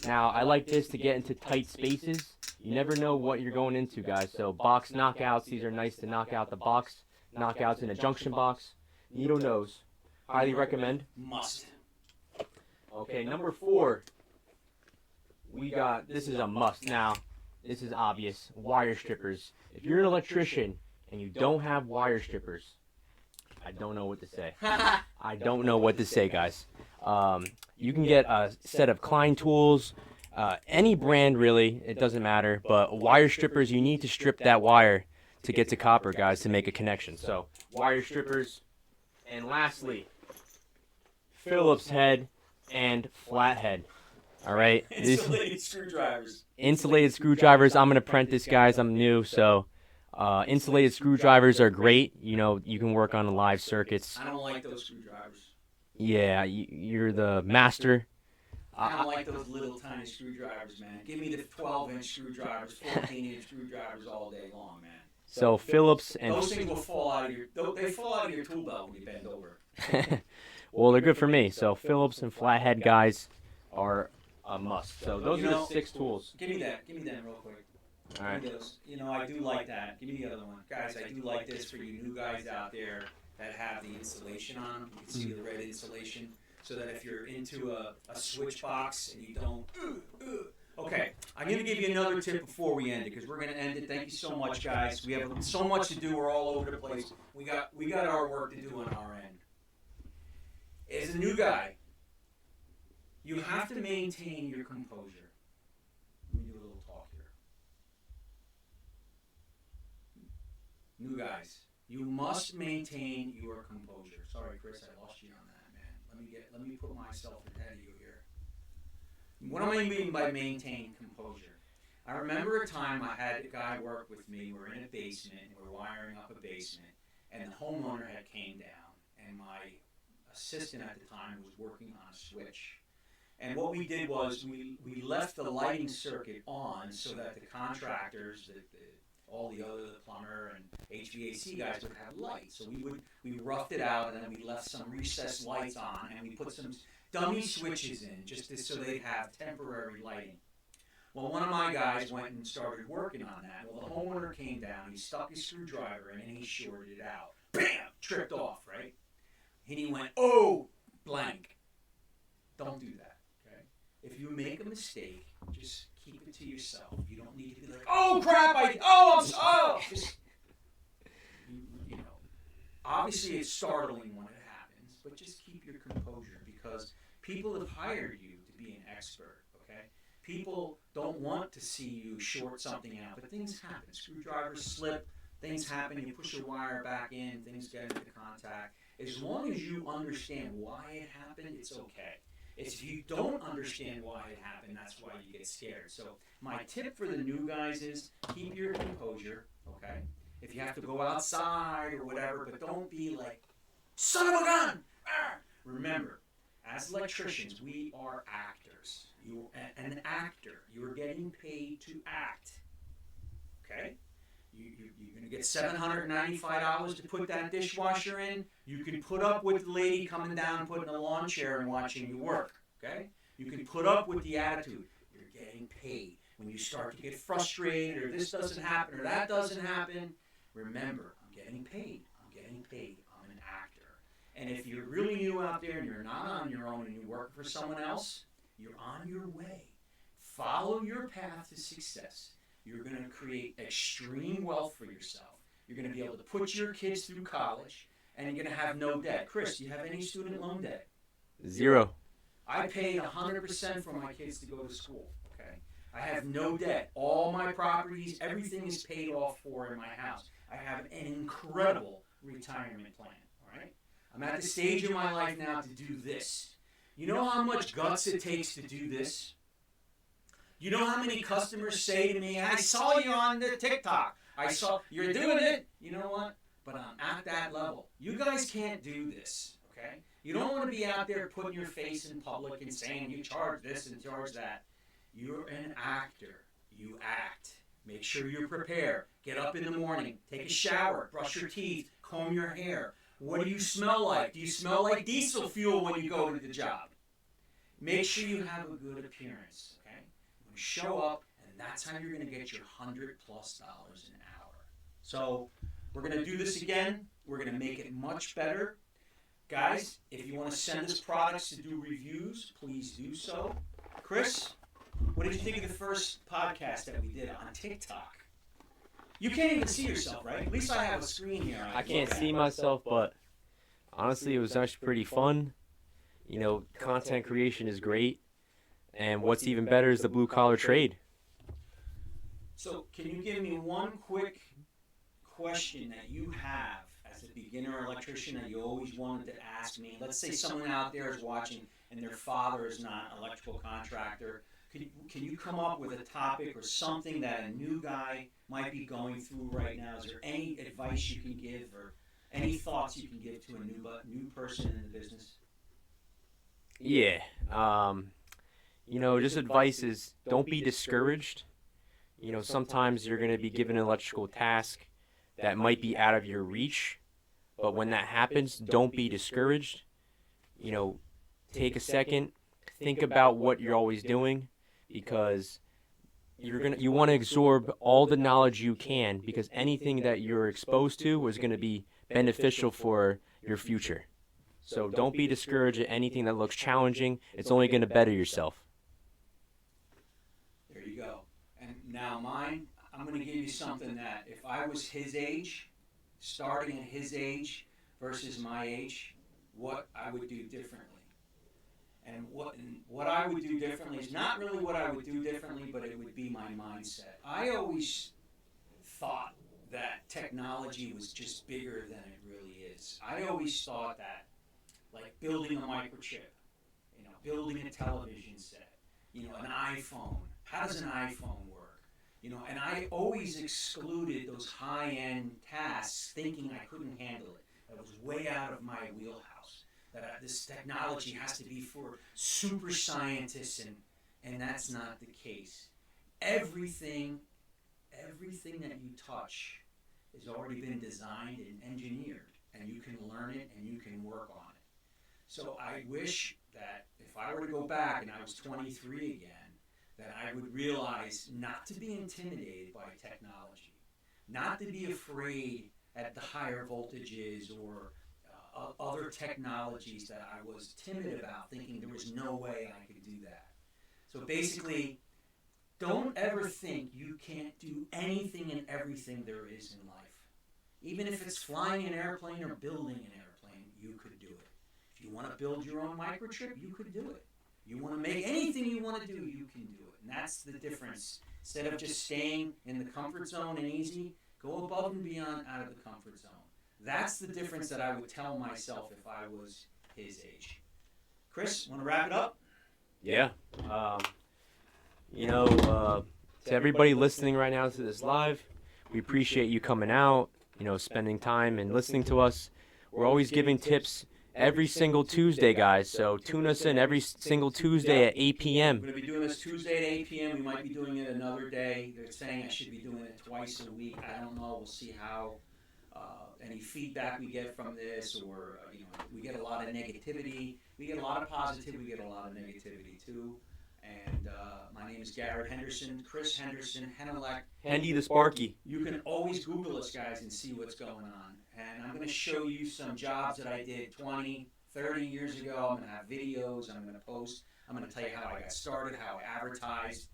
Now, I like this to get into tight spaces. You never know what you're going into, guys. So box knockouts, these are nice to knock out the box knockouts in a junction box. Needle nose, highly recommend. Must. Okay, number 4, we got, this is a must. Now, this is obvious, wire strippers. If you're an electrician and you don't have wire strippers, I don't know what to say. I don't know what to say, guys. You can get a set of Klein tools, any brand really, it doesn't matter, but wire strippers, you need to strip that wire to get to copper, guys, to make a connection. So, wire strippers. And lastly, Phillips head and flathead. All right. Insulated screwdrivers. Insulated screwdrivers. I'm an apprentice, guys. I'm new, so insulated screwdrivers are great. You know, you can work on live circuits. I don't like those screwdrivers. Yeah, you're the master. I don't like those little tiny screwdrivers, man. Give me the 12-inch screwdrivers, 14-inch screwdrivers all day long, man. So Phillips and those things will fall out of your. They fall out of your tool belt when you bend over. well, they're good for me. So Phillips and flathead guys are a must. So those are the 6 tools. Give me that real quick. All right. Give me those. You know, I do like that. Give me the other one, guys. I do like this for you new guys out there that have the insulation on them. You can see the red insulation, so that if you're into a switch box and you don't. Okay, I'm going to give you another tip before we end it, because we're going to end it. Thank you so much, guys. We have so much to do. We're all over the place. We got our work to do on our end. As a new guy, you have to maintain your composure. Let me do a little talk here. New guys, you must maintain your composure. Sorry, Chris, I lost you on that, man. Let me put myself ahead of you here. What am I mean by maintain composure? I remember a time I had a guy work with me. We're in a basement, and we're wiring up a basement, and the homeowner had came down, and my assistant at the time was working on a switch. And what we did was we left the lighting circuit on so that the contractors, all the plumber and HVAC guys would have lights. So we roughed it out, and then we left some recessed lights on, and we put some dummy switches in just so they'd have temporary lighting. Well, one of my guys went and started working on that. Well, the homeowner came down, he stuck his screwdriver in, and he shorted it out. Bam! Tripped off, right? And he went, oh, blank. Don't do that, okay? If you make a mistake, just keep it to yourself. You don't need to be like, oh, crap, just, you know. Obviously, it's startling when it happens, but just keep your composure, because people have hired you to be an expert, okay? People don't want to see you short something out, but things happen. Screwdrivers slip, things happen, you push your wire back in, things get into contact. As long as you understand why it happened, it's okay. It's if you don't understand why it happened, that's why you get scared. So my tip for the new guys is keep your composure, okay? If you have to go outside or whatever, but don't be like, son of a gun! Remember, as electricians, we are actors. You're an actor. You're getting paid to act, okay? You're going to get $795 to put that dishwasher in. You can put up with the lady coming down, putting a lawn chair and watching you work, okay? You can put up with the attitude. You're getting paid. When you start to get frustrated or this doesn't happen or that doesn't happen, remember, I'm getting paid. I'm getting paid. I'm an actor. And if you're really new out there and you're not on your own and you work for someone else, you're on your way. Follow your path to success. You're going to create extreme wealth for yourself. You're going to be able to put your kids through college, and you're going to have no debt. Chris, do you have any student loan debt? 0. I paid 100% for my kids to go to school, okay? I have no debt. All my properties, everything is paid off for in my house. I have an incredible retirement plan, all right? I'm at the stage in my life now to do this. You know how much guts it takes to do this? You know how many customers say to me, I saw you on the TikTok. I saw you're doing it. You know what? But I'm at that level. You guys can't do this, okay? You don't want to be out there putting your face in public and saying you charge this and charge that. You're an actor. You act. Make sure you prepare. Get up in the morning. Take a shower. Brush your teeth. Comb your hair. What do you smell like? Do you smell like diesel fuel when you go to the job? Make sure you have a good appearance, okay? Show up, and that's how you're going to get your $100+ an hour. So we're going to do this again. We're going to make it much better. Guys, if you want to send us products to do reviews, please do so. Chris, what did you think of the first podcast that we did on TikTok? You can't even see yourself, right? At least I have a screen here. I can't see myself, but honestly, it was actually pretty fun. You know, content creation is great. And what's even better is the blue-collar trade. So can you give me one quick question that you have as a beginner electrician that you always wanted to ask me? Let's say someone out there is watching and their father is not an electrical contractor. Can you come up with a topic or something that a new guy might be going through right now? Is there any advice you can give or any thoughts you can give to a new person in the business? Yeah. You know, just advice is don't be discouraged. You know, sometimes you're going to be given an electrical task that might be out of your reach. But when that happens, don't be discouraged. You know, take a second, think about what you're always doing, because you want to absorb all the knowledge you can, because anything that you're exposed to is going to be beneficial for your future. So don't be discouraged at anything that looks challenging. It's only going to better yourself. There you go. And now mine, I'm going to give you something that if I was his age, starting at his age versus my age, what I would do differently. And what I would do differently is not really what I would do differently, but it would be my mindset. I always thought that technology was just bigger than it really is. I always thought that, like building a microchip, building a television set, an iPhone. How does an iPhone work? And I always excluded those high-end tasks, thinking I couldn't handle it. That was way out of my wheelhouse. That this technology has to be for super scientists, and that's not the case. Everything that you touch has already been designed and engineered, and you can learn it and you can work on it. So I wish that if I were to go back and I was 23 again, that I would realize not to be intimidated by technology, not to be afraid at the higher voltages or other technologies that I was timid about, thinking there was no way I could do that. So basically, don't ever think you can't do anything and everything there is in life. Even if it's flying an airplane or building an airplane, you could do it. If you want to build your own microchip, you could do it. You want to make anything you want to do, you can do it. And that's the difference. Instead of just staying in the comfort zone and easy, go above and beyond out of the comfort zone. That's the difference that I would tell myself if I was his age. Chris, want to wrap it up? Yeah. To everybody listening right now to this live, we appreciate you coming out, spending time and listening to us. We're always giving tips every single Tuesday, guys. So tune us in every single Tuesday at 8 We're p.m. going to be doing this Tuesday at 8 p.m. We might be doing it another day. They're saying I should be doing it twice a week. I don't know. We'll see how any feedback we get from this, or we get a lot of negativity. We get a lot of positivity. We get a lot of negativity too. And my name is Garrett Henderson, Chris Henderson, Henelec. Hendy the Sparky. You can always Google us, guys, and see what's going on. And I'm going to show you some jobs that I did 20, 30 years ago. I'm going to have videos. I'm going to post. I'm going to tell you how I got started, how I advertised.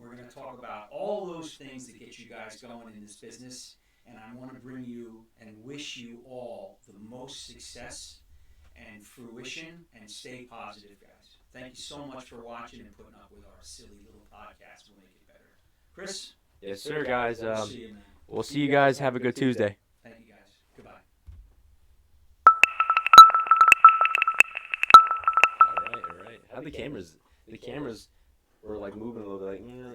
We're going to talk about all those things that get you guys going in this business. And I want to bring you and wish you all the most success and fruition, and stay positive, guys. Thank you so much for watching and putting up with our silly little podcast. We'll make it better. Chris? Yes, sir, guys. We'll see you, man. We'll see you guys. Have a good Tuesday. Thank you, guys. Goodbye. All right. How the cameras were like moving a little bit, like.